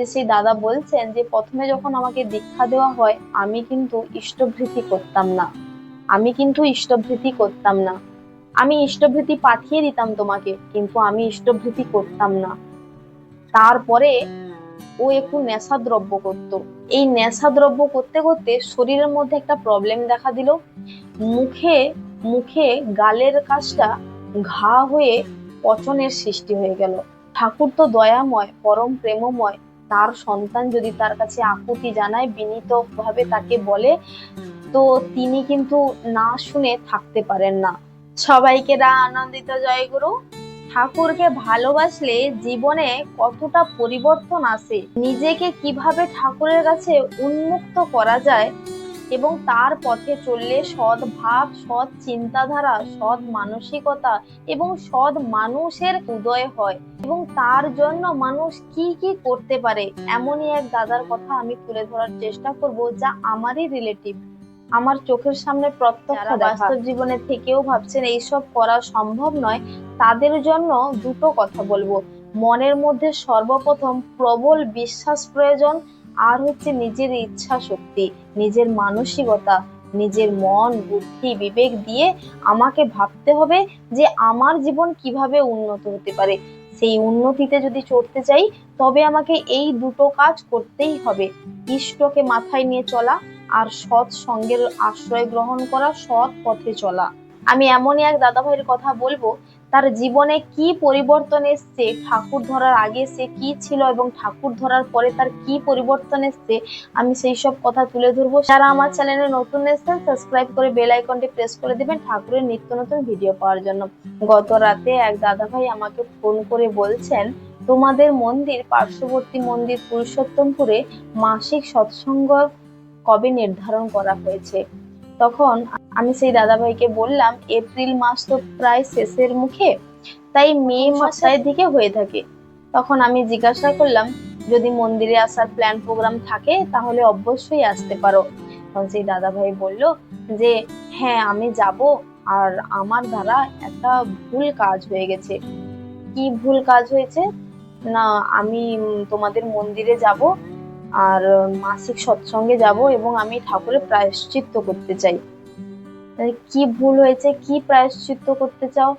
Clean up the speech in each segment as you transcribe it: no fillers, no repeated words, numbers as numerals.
যে সেই দাদা বলছেন যে প্রথমে যখন আমাকে দীক্ষা দেওয়া হয় আমি কিন্তু ইষ্টভৃতি করতাম না। আমি ইষ্টভৃতি পাঠিয়ে দিতাম তোমাকে, কিন্তু আমি ইষ্টভৃতি করতাম না। তারপরে ও একটু নেশা দ্রব্য করতো। এই নেশা দ্রব্য করতে করতে শরীরের মধ্যে একটা প্রবলেম দেখা দিল। মুখে মুখে গালের কাছটা ঘা হয়ে পচনের সৃষ্টি হয়ে গেল। ঠাকুর তো দয়াময়, পরম প্রেমময়। তার সন্তান যদি তার কাছে আকুতি জানায়, বিনীত ভাবে তাকে বলে, তো তিনি কিন্তু না শুনে থাকতে পারেন না। সবাইকে আনন্দিত জয়গুরু। ঠাকুরকে ভালোবাসলে জীবনে কতটা পরিবর্তন আসে, নিজেকে কিভাবে ঠাকুরের কাছে উন্মুক্ত করা যায় এবং তার পথে চললে সৎ ভাব, সৎ চিন্তাধারা, সৎ মানসিকতা এবং সৎ মানুষের উদয় হয়, এবং তার জন্য মানুষ কি কি করতে পারে, এমনই এক দাদার কথা আমি তুলে ধরার চেষ্টা করব, যা আমারই রিলেটিভ, আমার চোখের সামনে প্রত্যক্ষ দেখা। বাস্তব জীবনে থেকেও ভাবছেন এইসব করা সম্ভব নয়, তাদের জন্য দুটো কথা বলবো। মনের মধ্যে সর্বপ্রথম প্রবল বিশ্বাস প্রয়োজন, আর হচ্ছে নিজের ইচ্ছা শক্তি, নিজের মানসিকতা, নিজের মন বুদ্ধি বিবেক দিয়ে আমাকে ভাবতে হবে যে আমার জীবন কিভাবে উন্নত হতে পারে। সেই উন্নতিতে যদি চড়তে চাই, তবে আমাকে এই দুটো কাজ করতেই হবে: ইষ্টকে মাথায় নিয়ে চলা, আর সৎ সঙ্গের আশ্রয় গ্রহণ করা, সৎ পথে চলা। আমি এমনই এক দাদা ভাইয়ের কথা বলবো, তার জীবনে কি পরিবর্তন এসছে, ঠাকুর ধরার আগে সে কি ছিল এবং ঠাকুর ধরার পরে তার কি পরিবর্তন এসছে, আমি সেই সব কথা তুলে ধরবো। যারা আমার চ্যানেলে নতুন এসেছেন, সাবস্ক্রাইব করে বেল আইকনটি প্রেস করে দিবেন ঠাকুরের নিত্য নতুন ভিডিও পাওয়ার জন্য। গত রাতে এক দাদা ভাই আমাকে ফোন করে বলছেন, তোমাদের মন্দির, পার্শ্ববর্তী মন্দির পুরুষোত্তমপুরে মাসিক সৎসঙ্গ কবে নির্ধারণ করা হয়েছে? তখন আমি সেই দাদা ভাইকে বললাম, এপ্রিল মাস তো প্রায় শেষের মুখে, তাই মে মাসের দিকে হয়ে থাকে। তখন আমি জিজ্ঞাসা করলাম, যদি মন্দিরে আসার প্ল্যান প্রোগ্রাম থাকে তাহলে অবশ্যই আসতে পারো। তখন সেই দাদা ভাই বলল যে হ্যাঁ আমি যাব, আর আমার দ্বারা একটা ভুল কাজ হয়ে গেছে। কি ভুল কাজ হয়েছে? না, আমি তোমাদের মন্দিরে যাব, আর মাসিক সৎসঙ্গে যাব, এবং আমি ঠাকুরের প্রায়শ্চিত্ত করতে চাই। কি ভুল হয়েছে, কি প্রায়শ্চিত্ত করতে চাও?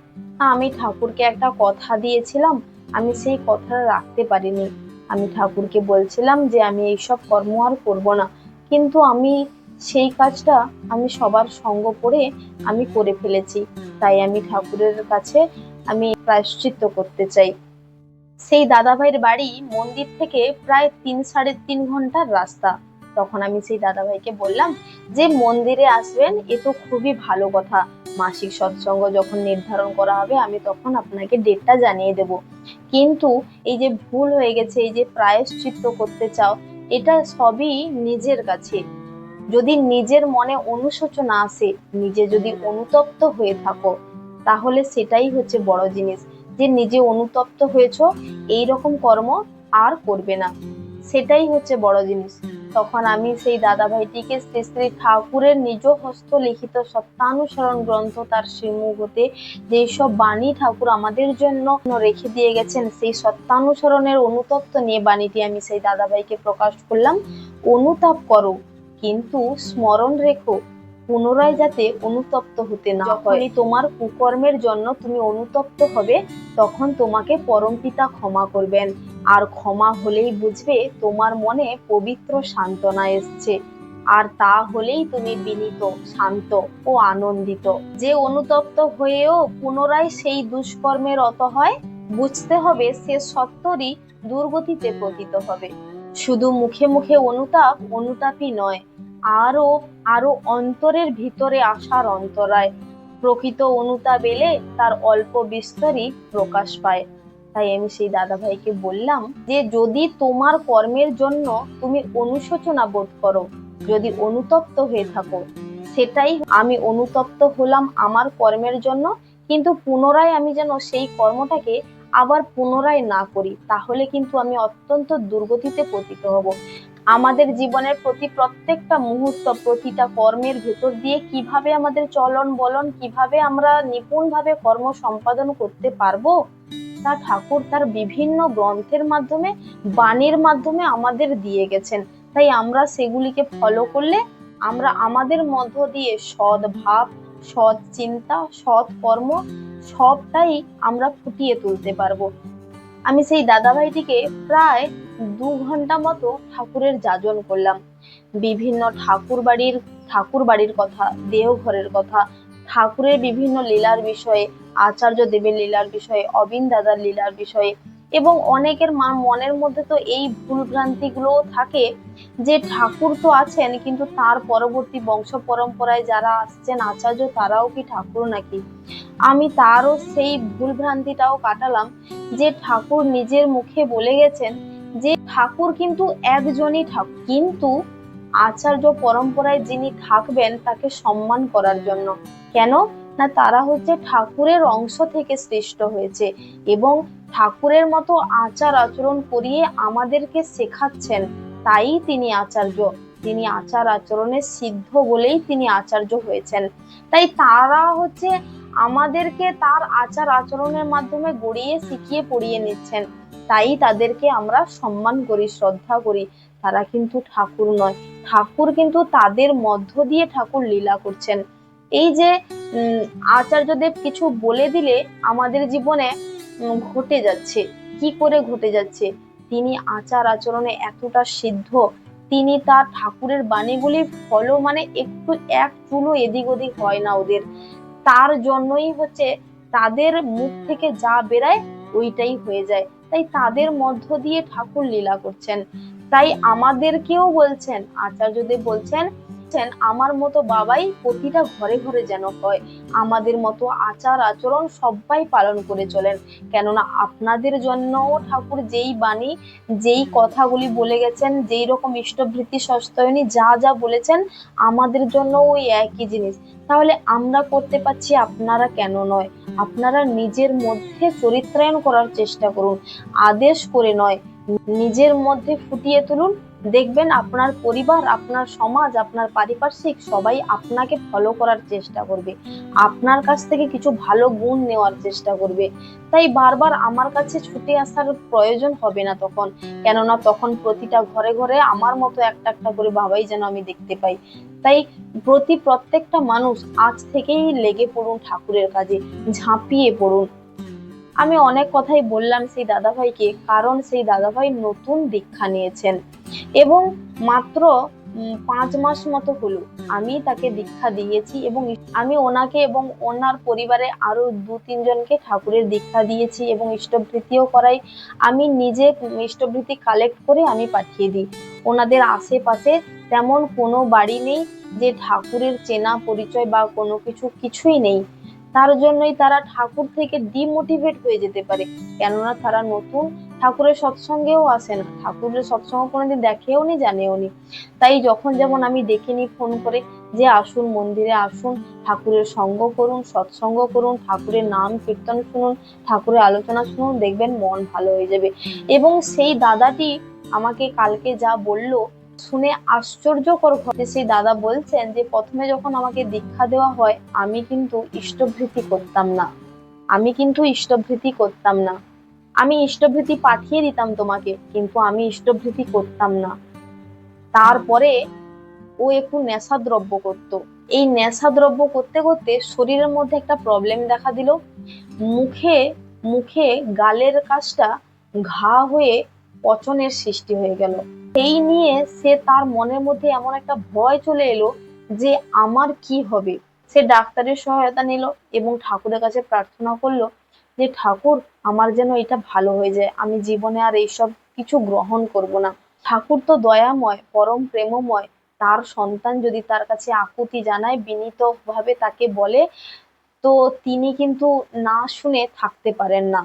আমি ঠাকুরকে একটা কথা দিয়েছিলাম, আমি সেই কথা রাখতে পারিনি। আমি ঠাকুরকে বলছিলাম যে আমি এইসব কর্ম আর করব না, কিন্তু আমি সেই কাজটা আমি সবার সঙ্গ করে আমি করে ফেলেছি, তাই আমি ঠাকুরের কাছে আমি প্রায়শ্চিত্ত করতে চাই। সেই দাদা ভাইয়ের বাড়ি মন্দির থেকে প্রায় 3-3.5 ঘন্টার রাস্তা। তখন আমি সেই দাদা ভাইকে বললাম যে মন্দিরে আসবেন, এ তো খুবই ভালো কথা। মাসিক সৎসঙ্গ যখন নির্ধারণ করা হবে আমি তখন আপনাকে ডেটটা জানিয়ে দেব, কিন্তু এই যে ভুল হয়ে গেছে, এই যে প্রায়শ্চিত্ত করতে চাও, এটা সবই নিজের কাছে। যদি নিজের মনে অনুশোচনা আসে, নিজে যদি অনুতপ্ত হয়ে থাকো, তাহলে সেটাই হচ্ছে বড় জিনিস, যে নিজে অনুতপ্ত হয়েছো, এই রকম কর্ম আর করবে না, সেটাই হচ্ছে বড় জিনিস। তখন আমি সেই দাদা ভাইটিকে শ্রী শ্রী ঠাকুরের নিজ হস্ত লিখিত সত্যানুসরণ গ্রন্থ, তার শ্রীমুখ হতে যেসব বাণী ঠাকুর আমাদের জন্য রেখে দিয়ে গেছেন, সেই সত্যানুসরণের অনুতপ্ত নিয়ে বাণীটি আমি সেই দাদা ভাইকে প্রকাশ করলাম। অনুতাপ করো, কিন্তু স্মরণ রেখো পুনরায় যাতে অনুতপ্ত হতে না হয়। যখনই তোমার কুকর্মের জন্য তুমি অনুতপ্ত হবে, তখন তোমাকে পরমপিতা ক্ষমা করবেন, আর ক্ষমা হলেই বুঝবে তোমার মনে পবিত্র সান্ত্বনা এসছে, আর তা হলেই তুমি বিনীত, শান্ত ও আনন্দিত। যে অনুতপ্ত হয়েও পুনরায় সেই দুষ্কর্মে রত হয়, বুঝতে হবে সে সত্তরই দুর্গতিতে পতিত হবে। শুধু মুখে মুখে অনুতাপই নয়, আরো আরো অন্তরের ভিতরে আসার অন্তরায়। প্রকৃত অনুতাপ এলে তার অল্প বিস্তরই প্রকাশ পায়। তাই আমি সেই দাদা ভাইকে বললাম যে যদি তোমার কর্মের জন্য তুমি অনুশোচনা বোধ করো, যদি অনুতপ্ত হয়ে থাকো, সেটাই আমি অনুতপ্ত হলাম আমার কর্মের জন্য, কিন্তু পুনরায় আমি যেন সেই কর্মটাকে আবার পুনরায় না করি, তাহলে কিন্তু আমি অত্যন্ত দুর্গতিতে পতিত হব। আমাদের জীবনের প্রত্যেকটা মুহূর্ত, প্রতিটা কর্মের ভেতর দিয়ে কিভাবে আমাদের চলন বলন, কিভাবে আমরা নিপুণভাবে কর্ম সম্পাদন করতে পারবো, তা ঠাকুর তার বিভিন্ন গ্রন্থের মাধ্যমে, বাণীর মাধ্যমে আমাদের দিয়ে গেছেন। তাই আমরা সেগুলিকে ফলো করলে আমরা আমাদের মধ্য দিয়ে সৎ ভাব, সৎ চিন্তা, সৎ কর্ম সবটাই আমরা ফুটিয়ে তুলতে পারবো। আমি সেই দাদাভাইটিকে প্রায় 2 ঘন্টা মতো ঠাকুরের যাজন করলাম। বিভিন্ন ঠাকুর বাড়ির কথা, দেওঘরের কথা, ঠাকুরের বিভিন্ন লীলার বিষয়ে, আচার্য দেবের লীলার বিষয়ে, অবিন দাদার লীলার বিষয়ে। এবং অনেকের মনের মধ্যে তো এই ভুল ভ্রান্তি গুলো থাকে যে ঠাকুর তো আছেন, কিন্তু তার পরবর্তী বংশ পরম্পরায় যারা আসছেন আচার্য, তারাও কি ঠাকুর নাকি? আমি তারও সেই ভুল ভ্রান্তিটাও কাটালাম যে ঠাকুর নিজের মুখে বলে গেছেন যে ঠাকুর কিন্তু একজনই ঠাকুর, কিন্তু আচার্য পরম্পরায় যিনি থাকবেন তাকে সম্মান করার জন্য। কেন না, তারা হচ্ছে ঠাকুরের অংশ থেকে সৃষ্ট হয়েছে এবং ঠাকুরের মতো আচার আচরণ করিয়ে আমাদেরকে শেখাচ্ছেন। তাই তিনি আচার্য, তিনি আচার আচরণে সিদ্ধ বলেই তিনি আচার্য হয়েছেন। তাই তারা হচ্ছে আমাদেরকে তার আচার আচরণের মাধ্যমে গড়িয়ে শিখিয়ে পড়িয়ে নিচ্ছেন। তাই তাদেরকে আমরা সম্মান করি, শ্রদ্ধা করি। তারা কিন্তু ঠাকুর নয়, ঠাকুর কিন্তু তাদের মধ্য দিয়ে ঠাকুর লীলা করছেন। এই যে আচার্যদেব কিছু বলে দিলে আমাদের জীবনে ঘটে যাচ্ছে। কি করে ঘটে যাচ্ছে? তিনি আচার আচরণে এতটা সিদ্ধ, তিনি তার ঠাকুরের বাণীগুলি ফলো, মানে একটু এক চুলো এদিক ওদিক হয় না ওদের। তার জন্যই হচ্ছে তাদের মুখ থেকে যা বেরায় ওইটাই হয়ে যায়। তাই তাদের মধ্য দিয়ে ঠাকুর লীলা করছেন। তাই আমাদেরকেও বলছেন, আচার্যদেব বলছেন, আমার মতো বাবাই প্রতিটা ঘরে ঘরে যেন হয়, আমাদের মতো আচার আচরণ সবাই পালন করে চলেন। কেননা আপনাদের জন্যও ঠাকুর যেই বাণী, যেই কথাগুলি বলে গেছেন, যেই রকম ইষ্টভৃতি সস্তয়নী যা যা বলেছেন, আমাদের জন্য ওই একই জিনিস। তাহলে আমরা করতে পারছি, আপনারা কেন নয়? আপনারা নিজের মধ্যে চরিত্রায়ন করার চেষ্টা করুন, আদেশ করে নয়, নিজের মধ্যে ফুটিয়ে তুলুন। দেখবেন আপনার পরিবার, আপনার সমাজ, আপনার পারিপার্শ্বিক সবাই আপনাকে ফলো করার চেষ্টা করবে, আপনার কাছ থেকে কিছু ভালো গুণ নেওয়ার চেষ্টা করবে। তাই বারবার আমার কাছে ছুটে আসার প্রয়োজন হবে না তখন, কেননা তখন প্রতিটা ঘরে ঘরে আমার মতো একটা একটা করে বাবাই যেন আমি দেখতে পাই। তাই প্রত্যেকটা মানুষ আজ থেকেই লেগে পড়ুন ঠাকুরের কাজে, ঝাঁপিয়ে পড়ুন। আমি অনেক কথাই বললাম সেই দাদাভাইকে, কারণ সেই দাদাভাই নতুন দীক্ষা নিয়েছেন এবং মাত্র 5 মাস মতো হলো আমি তাকে দীক্ষা দিয়েছি এবং আমি ওনাকে এবং ওনার পরিবারে আরো 2-3 জনকে ঠাকুরের দীক্ষা দিয়েছি এবং ইষ্টভৃতিও করাই। আমি নিজে ইষ্টভৃতি কালেক্ট করে আমি পাঠিয়ে দিই। ওনাদের আশেপাশে তেমন কোনো বাড়ি নেই যে ঠাকুরের চেনা পরিচয় বা কোনো কিছুই নেই। তার জন্যই তারা ঠাকুর থেকে ডিমোটিভেট হয়ে যেতে পারে, কেননা তারা নতুন, ঠাকুরের সৎসঙ্গেও আসে না, ঠাকুরের সৎসঙ্গ কোনোদিন দেখেও নি, জানেও নি। তাই যখন যেমন আমি দেখিনি ফোন করে যে আসুন মন্দিরে আসুন, ঠাকুরের সঙ্গ করুন, সৎসঙ্গ করুন, ঠাকুরের নাম কীর্তন শুনুন, ঠাকুরের আলোচনা শুনুন, দেখবেন মন ভালো হয়ে যাবে। এবং সেই দাদাটি আমাকে কালকে যা বলল শুনে আশ্চর্যকর ঘটে। সেই দাদা বলছেন যে প্রথমে যখন আমাকে দীক্ষা দেওয়া হয় আমি কিন্তু ইষ্টভৃতি করতাম না, আমি ইষ্টভৃতি পাঠিয়ে দিতাম তোমাকে, কিন্তু আমি ইষ্টভৃতি করতাম না। তারপরে ও একটু নেশা দ্রব্য করতো। এই নেশা দ্রব্য করতে করতে শরীরের মধ্যে একটা প্রবলেম দেখা দিল। মুখে মুখে গালের কাছটা ঘা হয়ে পচনের সৃষ্টি হয়ে গেল। এই নিয়ে সে তার মনের মধ্যে এমন একটা ভয় চলে এলো যে আমার কি হবে। সে ডাক্তারের সহায়তা নিল এবং ঠাকুরের কাছে প্রার্থনা করলো যে ঠাকুর, আমার যেন এটা ভালো হয়ে যায়, আমি জীবনে আর এইসব কিছু গ্রহণ করব না। ঠাকুর তো দয়াময়, পরম প্রেমময়, তার সন্তান যদি তার কাছে আকুতি জানায়, বিনীত ভাবে তাকে বলে, তো তিনি কিন্তু না শুনে থাকতে পারেন না।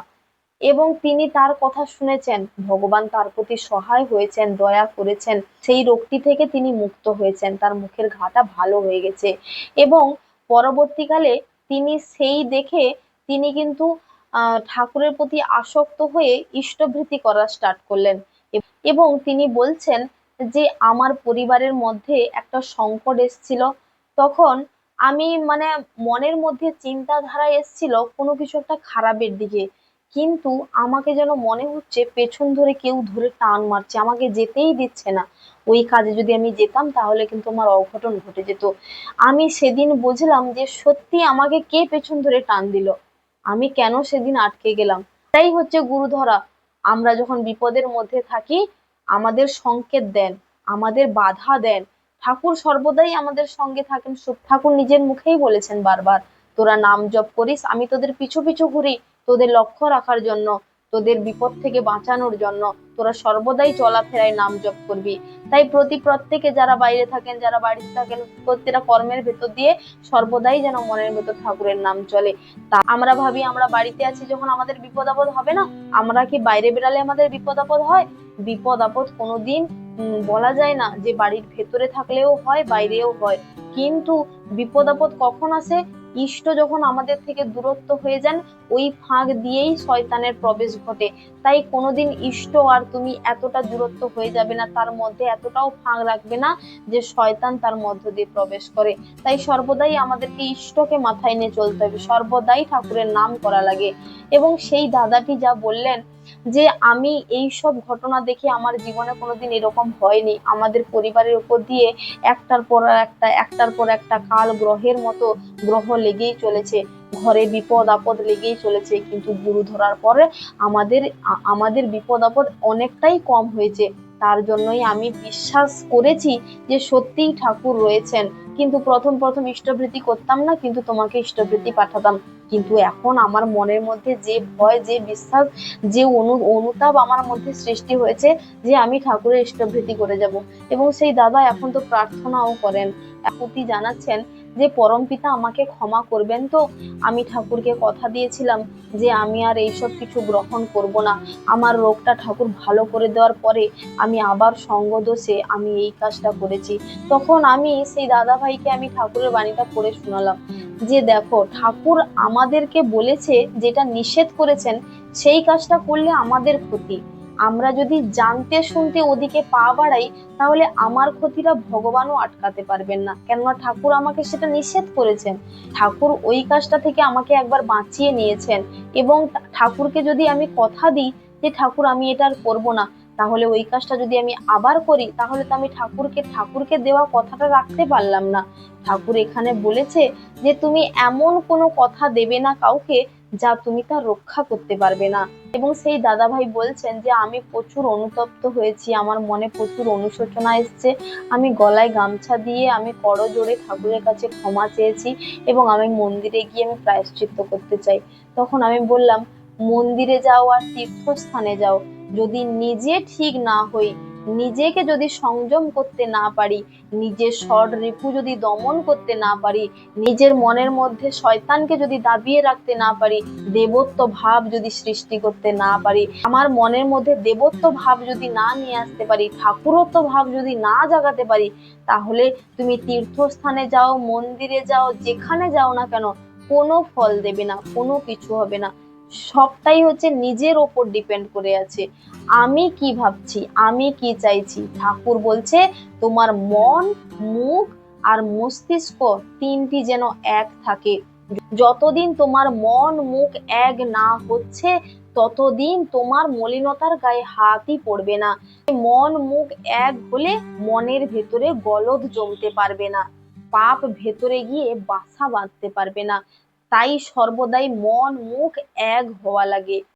এবং তিনি তার কথা শুনেছেন, ভগবান তার প্রতি সহায় হয়েছেন, দয়া করেছেন, সেই রোগটি থেকে তিনি মুক্ত হয়েছেন, তার মুখের ঘাটা ভালো হয়ে গেছে। এবং পরবর্তীকালে তিনি সেই দেখে তিনি কিন্তু ঠাকুরের প্রতি আসক্ত হয়ে ইষ্টভৃতি করা স্টার্ট করলেন। এবং তিনি বলছেন যে আমার পরিবারের মধ্যে একটা সংকট এসেছিল, তখন আমি মানে মনের মধ্যে চিন্তাধারা এসেছিল কোনো কিছু একটা খারাপের দিকে, কিন্তু আমাকে যেন মনে হচ্ছে পেছন ধরে কেউ ধরে টান মারছে, আমাকে যেতেই দিচ্ছে না। ওই কাজে যদি আমি যেতাম তাহলে কিন্তু আমার অঘটন ঘটে যেত। আমি সেদিন বুঝলাম যে সত্যি আমাকে কে পেছন ধরে টান দিল, আমি কেন সেদিন আটকে গেলাম। এটাই হচ্ছে গুরু ধরা। আমরা যখন বিপদের মধ্যে থাকি আমাদের সংকেত দেন, আমাদের বাধা দেন। ঠাকুর সর্বদাই আমাদের সঙ্গে থাকেন। ঠাকুর নিজের মুখেই বলেছেন বারবার, তোরা নাম জপ করিস, আমি তোদের পিছু পিছু ঘুরি তোদের লক্ষ্য রাখার জন্য, তোদের বিপদ থেকে বাঁচানোর জন্য। তোরা সর্বদাই চলাফেরায় নাম জপ করবি। তাই প্রত্যেকে যারা বাইরে থাকেন, যারা বাড়িতে থাকেন, প্রত্যেকটা কর্মের ভেতর দিয়ে সর্বদাই যেন মনের ভেতর ঠাকুরের নাম চলে। তা আমরা ভাবি আমরা বাড়িতে আছি, যখন আমাদের বিপদ আপদ হবে না, আমরা কি বাইরে বেরালে আমাদের বিপদ আপদ হয়? বিপদ আপদ কোনোদিন বলা যায় না যে বাড়ির ভেতরে থাকলেও হয় বাইরেও হয়। কিন্তু বিপদ আপদ কখন আসে? ইষ্ট যখন আমাদের থেকে দূরত্ব হয়ে যান, ওই ফাঁক দিয়েই শয়তানের প্রবেশ ঘটে। তাই কোনোদিন ইষ্ট আর তুমি এতটা দূরত্ব হয়ে যাবে না, তার মধ্যে এতটাও ফাঁক রাখবে না যে শয়তান তার মধ্য দিয়ে প্রবেশ করে। তাই সর্বদাই আমাদেরকে ইষ্টকে মাথায় নিয়ে চলতে হবে, সর্বদাই ঠাকুরের নাম করা লাগে। এবং সেই দাদাটি যা বললেন যে আমি এই সব ঘটনা দেখে আমার জীবনে কোনোদিন এরকম হয়নি, আমাদের পরিবারের উপর দিয়ে একটার পর একটা কাল গ্রহের মতো গ্রহ লেগেই চলেছে, ঘরে বিপদ আপদ লেগেই চলেছে, কিন্তু গুরু ধরার পরে আমাদের বিপদ আপদ অনেকটাই কম হয়েছে। তার জন্যই আমি বিশ্বাস করেছি যে সত্যিই ঠাকুর রয়েছেন। কিন্তু প্রথম প্রথম ইষ্টভৃতি করতাম না, কিন্তু তোমাকে ইষ্টভৃতি পাঠাতাম। কিন্তু এখন আমার মনের মধ্যে যে ভয়, যে বিশ্বাস, যে অনুতাপ আমার মধ্যে সৃষ্টি হয়েছে যে আমি ঠাকুরের ইষ্টভৃতি করে যাব। এবং সেই দাদা এখন তো প্রার্থনাও করেন, আকুতি জানাচ্ছেন যে পরমপিতা আমাকে ক্ষমা করবেন। তো আমি ঠাকুরকে কথা দিয়েছিলাম যে আমি আর এইসব কিছু গ্রহণ করব না। আমার রোগটা ঠাকুর ভালো করে দেওয়ার পরে আমি আবার সঙ্গ দোষে আমি এই কাজটা করেছি। তখন আমি সেই দাদা ভাইকে আমি ঠাকুরের বাণীটা পড়ে শোনালাম যে দেখো, ঠাকুর আমাদেরকে বলেছে, যেটা নিষেধ করেছেন সেই কাজটা করলে আমাদের ক্ষতি। আমরা যদি জানতে শুনতে ওদিকে পা বাড়াই তাহলে আমার ক্ষতিটা ভগবানও আটকাতে পারবেন না, কেননা ঠাকুর আমাকে সেটা নিষেধ করেছেন। ঠাকুর ওই কাজটা থেকে আমাকে একবার বাঁচিয়ে নিয়েছেন। এবং ঠাকুরকে যদি আমি কথা দিই যে ঠাকুর আমি এটা আর করবো না, তাহলে ওই কাজটা যদি আমি আবার করি তাহলে তো আমি ঠাকুরকে দেওয়া কথাটা রাখতে পারলাম না। ঠাকুর এখানে বলেছে যে তুমি এমন কোনো কথা দেবে না কাউকে যা তুমি তা রক্ষা করতে পারবে না। এবং সেই দাদা ভাই বলছেন যে আমি প্রচুর অনুতপ্ত হয়েছি, আমার মনে প্রচুর অনুশোচনা এসছে। আমি গলায় গামছা দিয়ে আমি করজোড়ে ঠাকুরের কাছে ক্ষমা চেয়েছি এবং আমি মন্দিরে গিয়ে আমি প্রায়শ্চিত্ত করতে চাই। তখন আমি বললাম, মন্দিরে যাও আর তীর্থস্থানে যাও, যদি নিজে ঠিক না হই, নিজেকে যদি সংযম করতে না পারি, নিজের ষড় রিপু যদি দমন করতে না পারি, নিজের মনের মধ্যে শয়তানকে যদি দাবিয়ে রাখতে না পারি, দেবত্ব ভাব যদি সৃষ্টি করতে না পারি, আমার মনের মধ্যে দেবত্ব ভাব যদি না নিয়ে আসতে পারি, ঠাকুরত্ব ভাব যদি না জাগাতে পারি, তাহলে তুমি তীর্থস্থানে যাও, মন্দিরে যাও, যেখানে যাও না কেন, কোনো ফল দেবে না, কোনো কিছু হবে না। সবটাই হচ্ছে নিজের ওপর ডিপেন্ড করে আছে। আমি কি ভাবছি, আমি কি চাইছি। ঠাকুর বলছে তোমার মন, মুখ আর মস্তিষ্ক তিনটি যেন এক থাকে। যতদিন তোমার মন মুখ এক না হচ্ছে ততদিন তোমার মলিনতার গায়ে হাতই পড়বে না। মন মুখ এক হলে মনের ভেতরে গলদ জমতে পারবে না, পাপ ভেতরে গিয়ে বাসা বাঁধতে পারবে না। তাই সর্বদাই মন মুখ এক হওয়া লাগে।